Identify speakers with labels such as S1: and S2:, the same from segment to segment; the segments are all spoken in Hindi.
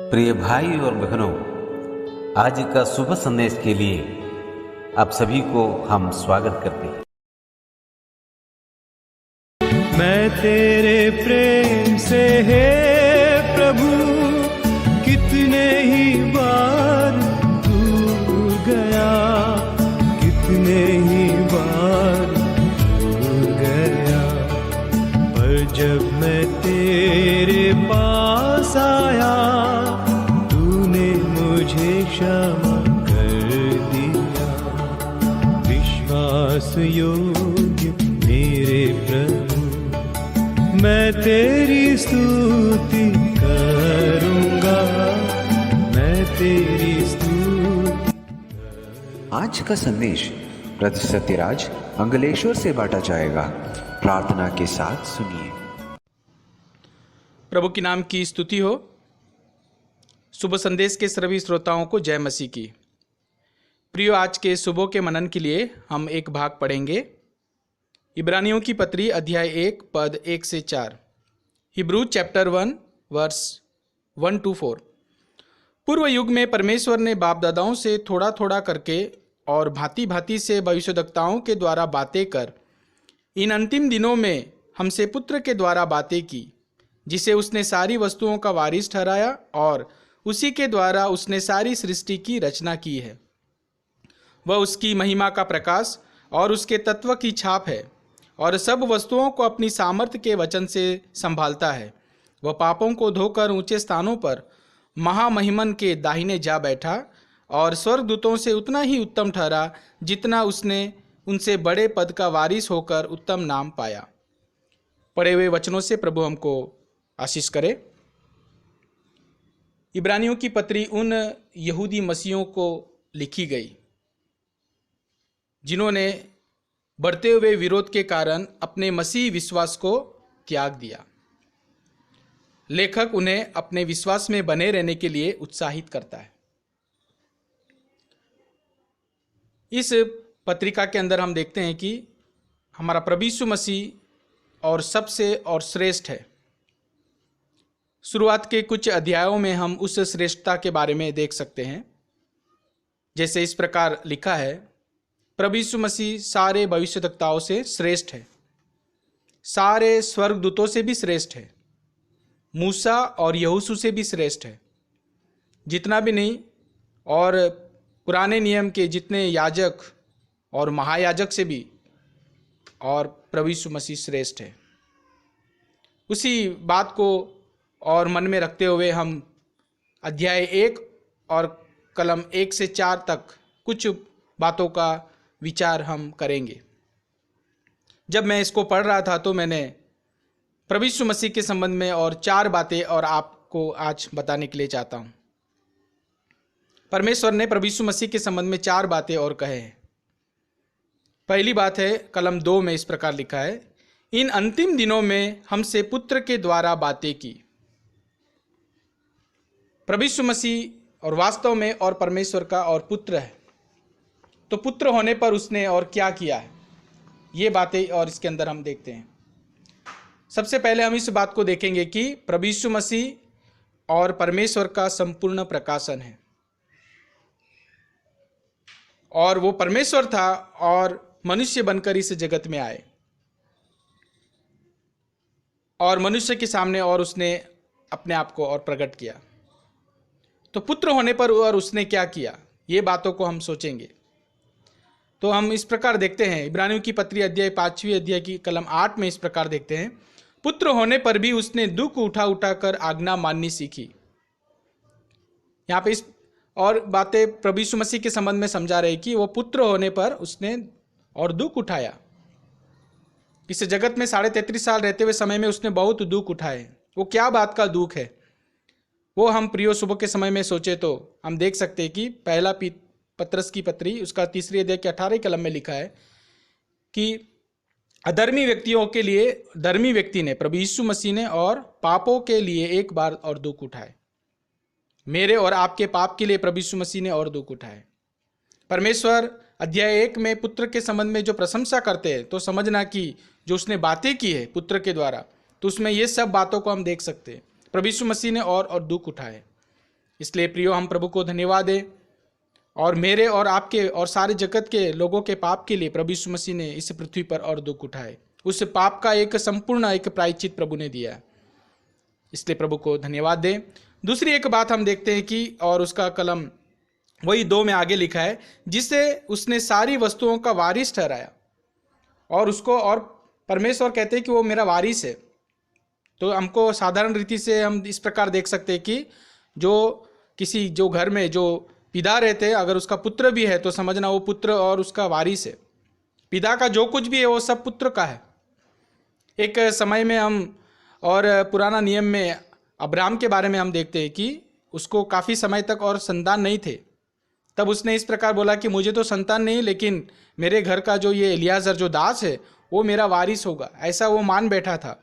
S1: प्रिय भाई और बहनों, आज का शुभ संदेश के लिए आप सभी को हम स्वागत करते हैं।
S2: मैं तेरे प्रेम से है प्रभु कितने ही बार दूर गया, कितने ही बार दूर गया, पर जब मैं तेरे पास आया तूने मुझे क्षमा कर दिया। विश्वास योग्य मेरे प्रभु, मैं तेरी स्तुति करूंगा, मैं तेरी स्तुति।
S3: आज का संदेश ब्रदर सत्यराज अंगलेश्वर से बांटा जाएगा। प्रार्थना के साथ सुनिए।
S4: प्रभु के नाम की स्तुति हो। शुभ संदेश के सभी श्रोताओं को जय मसीह की। प्रियो, आज के सुबह के मनन के लिए हम एक भाग पढ़ेंगे। इब्रानियों की पत्री अध्याय 1 पद 1 से 4। Hebrew chapter 1 verse 1 to 4। पूर्व युग में परमेश्वर ने बाप दादाओं से थोड़ा थोड़ा करके और भांति भांति से भविष्यद्वक्ताओं के द्वारा बातें कर इन अंतिम दिनों में हमसे पुत्र के द्वारा बातें की, जिसे उसने सारी वस्तुओं का वारिस ठहराया और उसी के द्वारा उसने सारी सृष्टि की रचना की है। वह उसकी महिमा का प्रकाश और उसके तत्व की छाप है और सब वस्तुओं को अपनी सामर्थ्य के वचन से संभालता है। वह पापों को धोकर ऊंचे स्थानों पर महामहिमन के दाहिने जा बैठा और स्वर्गदूतों से उतना ही उत्तम ठहरा जितना उसने उनसे बड़े पद का वारिस होकर उत्तम नाम पाया। पढ़े हुए वचनों से प्रभु हमको आशीष करे। इब्रानियों की पत्री उन यहूदी मसीहों को लिखी गई जिन्होंने बढ़ते हुए विरोध के कारण अपने मसीह विश्वास को त्याग दिया। लेखक उन्हें अपने विश्वास में बने रहने के लिए उत्साहित करता है। इस पत्रिका के अंदर हम देखते हैं कि हमारा प्रभु यीशु मसीह और सबसे और श्रेष्ठ है। शुरुआत के कुछ अध्यायों में हम उस श्रेष्ठता के बारे में देख सकते हैं। जैसे इस प्रकार लिखा है, प्रभु यीशु मसीह सारे भविष्यद्वक्ताओं से श्रेष्ठ है, सारे स्वर्गदूतों से भी श्रेष्ठ है, मूसा और यहोशू से भी श्रेष्ठ है, जितना भी नहीं, और पुराने नियम के जितने याजक और महायाजक से भी और प्रभु यीशु मसीह श्रेष्ठ है। उसी बात को और मन में रखते हुए हम अध्याय 1 और कलम 1 से 4 तक कुछ बातों का विचार हम करेंगे। जब मैं इसको पढ़ रहा था तो मैंने प्रभु यीशु मसीह के संबंध में और 4 बातें और आपको आज बताने के लिए चाहता हूँ। परमेश्वर ने प्रभु यीशु मसीह के संबंध में 4 बातें और कहे हैं। पहली बात है, कलम 2 में इस प्रकार लिखा है, इन अंतिम दिनों में हमसे पुत्र के द्वारा बातें की। प्रभु यीशु मसीह और वास्तव में और परमेश्वर का और पुत्र है, तो पुत्र होने पर उसने और क्या किया है, ये बातें और इसके अंदर हम देखते हैं। सबसे पहले हम इस बात को देखेंगे कि प्रभु यीशु मसीह और परमेश्वर का संपूर्ण प्रकाशन है, और वो परमेश्वर था और मनुष्य बनकर इस जगत में आए और मनुष्य के सामने और उसने अपने आप को और प्रकट किया। तो पुत्र होने पर और उसने क्या किया, ये बातों को हम सोचेंगे। तो हम इस प्रकार देखते हैं, इब्रानियों की पत्री अध्याय 5वीं अध्याय की कलम 8 में इस प्रकार देखते हैं, पुत्र होने पर भी उसने दुख उठा उठा कर आज्ञा माननी सीखी। यहाँ पे इस और बातें प्रभु यीशु मसीह के संबंध में समझा रहे कि वो पुत्र होने पर उसने और दुख उठाया। इस जगत में 33.5 साल रहते हुए समय में उसने बहुत दुख उठाए। वो क्या बात का दुख है, वो हम प्रियो सुबह के समय में सोचे तो हम देख सकते हैं कि पहला पत्रस की पत्री उसका 3री अध्याय के 18 कलम में लिखा है कि अधर्मी व्यक्तियों के लिए धर्मी व्यक्ति ने, प्रभु यीशु मसीह ने, और पापों के लिए एक बार और दुख उठाए। मेरे और आपके पाप के लिए प्रभु यीशु मसीह ने और दुख उठाए। परमेश्वर अध्याय 1 में पुत्र के संबंध में जो प्रशंसा करते हैं, तो समझना कि जो उसने बातें की है पुत्र के द्वारा, तो उसमें ये सब बातों को हम देख सकते हैं। प्रभु यीशु मसीह ने और दुख उठाए। इसलिए प्रियो हम प्रभु को धन्यवाद दें और मेरे और आपके और सारे जगत के लोगों के पाप के लिए प्रभु यीशु मसीह ने इस पृथ्वी पर और दुख उठाए। उस पाप का एक संपूर्ण एक प्रायश्चित प्रभु ने दिया है, इसलिए प्रभु को धन्यवाद दें। दूसरी एक बात हम देखते हैं कि और उसका कलम वही 2 में आगे लिखा है, जिससे उसने सारी वस्तुओं का वारिस ठहराया और उसको और परमेश्वर कहते हैं कि वो मेरा वारिस है। तो हमको साधारण रीति से हम इस प्रकार देख सकते हैं कि जो घर में जो पिता रहते हैं, अगर उसका पुत्र भी है तो समझना वो पुत्र और उसका वारिस है। पिता का जो कुछ भी है वो सब पुत्र का है। एक समय में हम और पुराना नियम में अब्राहम के बारे में हम देखते हैं कि उसको काफ़ी समय तक और संतान नहीं थे। तब उसने इस प्रकार बोला कि मुझे तो संतान नहीं, लेकिन मेरे घर का जो ये एलियाजर जो दास है वो मेरा वारिस होगा, ऐसा वो मान बैठा था।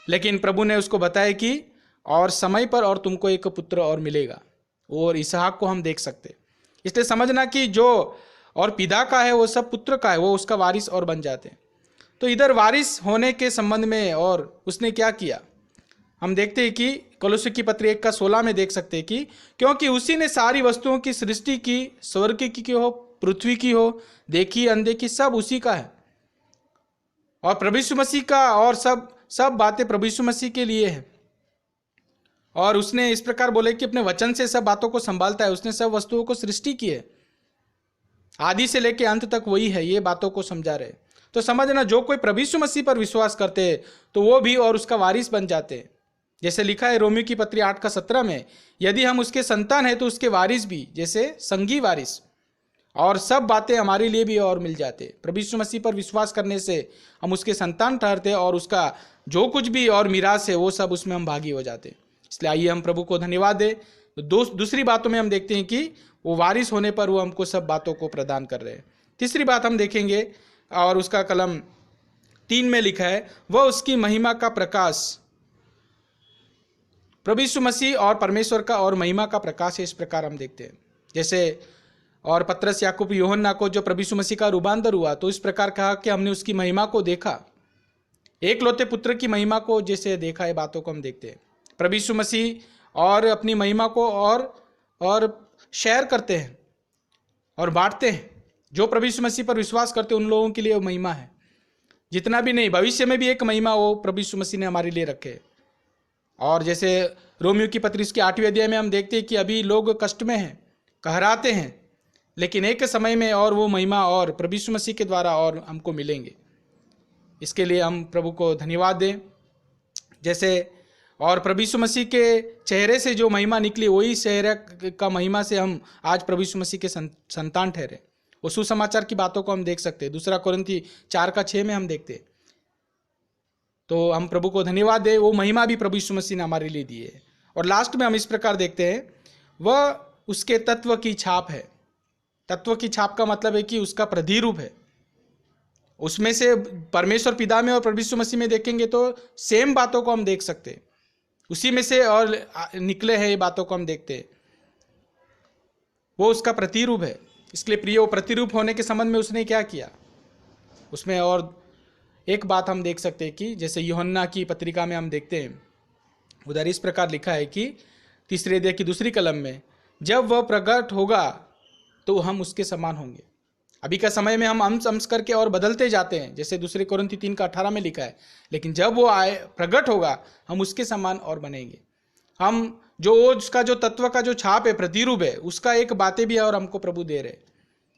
S4: लेकिन प्रभु ने उसको बताया कि और समय पर और तुमको एक पुत्र और मिलेगा, और इसहाक को हम देख सकते। इसलिए समझना कि जो और पिता का है वो सब पुत्र का है, वो उसका वारिस और बन जाते हैं। तो इधर वारिस होने के संबंध में और उसने क्या किया हम देखते हैं कि कोलोसी की पत्री 1:16 में देख सकते हैं कि क्योंकि उसी ने सारी वस्तुओं की सृष्टि की, स्वर्ग की हो, पृथ्वी की हो, देखी अनदेखी, सब उसी का है। और प्रभु यीशु मसीह का और सब बातें प्रभु यीशु मसीह के लिए है। और उसने इस प्रकार बोले कि अपने वचन से सब बातों को संभालता है। उसने सब वस्तुओं को सृष्टि की है, आदि से लेकर अंत तक वही है, ये बातों को समझा रहे। तो समझना जो कोई प्रभु यीशु मसीह पर विश्वास करते हैं तो वो भी और उसका वारिस बन जाते हैं। जैसे लिखा है रोमियो की पत्री 8:17 में, यदि हम उसके संतान हैं तो उसके वारिस भी, जैसे संगी वारिस। और सब बातें हमारे लिए भी और मिल जाते। प्रभु यीशु मसीह पर विश्वास करने से हम उसके संतान ठहरते और उसका जो कुछ भी और मीरास है वो सब उसमें हम भागी हो जाते। इसलिए आइए हम प्रभु को धन्यवाद दें। दूसरी बातों में हम देखते हैं कि वो वारिस होने पर वो हमको सब बातों को प्रदान कर रहे हैं। तीसरी बात हम देखेंगे और उसका कलम 3 में लिखा है, वह उसकी महिमा का प्रकाश। प्रभु यीशु मसीह और परमेश्वर का और महिमा का प्रकाश है, इस प्रकार हम देखते हैं। जैसे और पतरस, याकूब, यूहन्ना को जो प्रभु यीशु मसीह का रूपांतर हुआ तो इस प्रकार कहा कि हमने उसकी महिमा को देखा, एक लौते पुत्र की महिमा को जैसे देखा है, बातों को हम देखते हैं। प्रभु यीशु मसीह और अपनी महिमा को और शेयर करते हैं और बांटते हैं। जो प्रभु यीशु मसीह पर विश्वास करते हैं उन लोगों के लिए वो महिमा है। जितना भी नहीं, भविष्य में भी एक महिमा वो प्रभु यीशु मसीह ने हमारे लिए रखे। और जैसे रोमियो की पत्री उसके 8वें अध्याय में हम देखते हैं कि अभी लोग कष्ट में हैं, कहराते हैं, लेकिन एक समय में और वो महिमा और प्रभु यीशु मसीह के द्वारा और हमको मिलेंगे। इसके लिए हम प्रभु को धन्यवाद दें। जैसे और प्रभु यीशु मसीह के चेहरे से जो महिमा निकली, वही चेहरे का महिमा से हम आज प्रभु यीशु मसीह के संतान ठहरे। वो सुसमाचार की बातों को हम देख सकते हैं। 2 कोरिन्थी 4:6 में हम देखते हैं। तो हम प्रभु को धन्यवाद दें, वो महिमा भी प्रभु यीशु मसीह ने हमारे लिए दी है। और लास्ट में हम इस प्रकार देखते हैं, वह उसके तत्व की छाप है। तत्व की छाप का मतलब है कि उसका प्रतिरूप है। उसमें से परमेश्वर पिता में और प्रभु यीशु मसीह में देखेंगे तो सेम बातों को हम देख सकते हैं। उसी में से और निकले हैं ये बातों को हम देखते हैं। वो उसका प्रतिरूप है। इसलिए प्रिय, वो प्रतिरूप होने के संबंध में उसने क्या किया, उसमें और एक बात हम देख सकते हैं कि जैसे यूहन्ना की पत्रिका में हम देखते हैं, उधर इस प्रकार लिखा है कि 3 अध्याय की 2 कलम में, जब वह प्रकट होगा तो हम उसके समान होंगे। अभी का समय में हम अंश करके और बदलते जाते हैं, जैसे 2 कोरिन्थी 3:18 में लिखा है, लेकिन जब वो आए प्रकट होगा हम उसके समान और बनेंगे। हम जो उसका जो तत्व का जो छाप है, प्रतिरूप है, उसका एक बातें भी और हमको प्रभु दे रहे,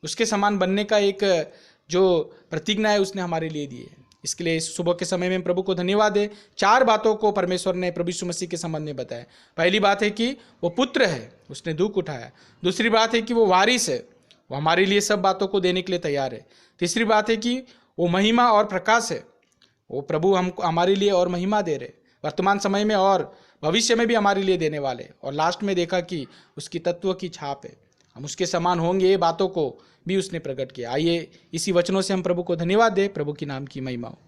S4: उसके समान बनने का एक जो प्रतिज्ञा है उसने हमारे लिए दी है। इसके लिए इस सुबह के समय में प्रभु को धन्यवाद दें। 4 बातों को परमेश्वर ने प्रभु यीशु मसीह के संबंध में बताया। पहली बात है कि वो पुत्र है, उसने दुख उठाया। दूसरी बात है कि वो वारिस है, वो हमारे लिए सब बातों को देने के लिए तैयार है। तीसरी बात है कि वो महिमा और प्रकाश है, वो प्रभु हमको हमारे लिए और महिमा दे रहे, वर्तमान समय में और भविष्य में भी हमारे लिए देने वाले। और लास्ट में देखा कि उसकी तत्व की छाप है, हम उसके समान होंगे, ये बातों को भी उसने प्रकट किया। आइए इसी वचनों से हम प्रभु को धन्यवाद दें। प्रभु की नाम की महिमा हो।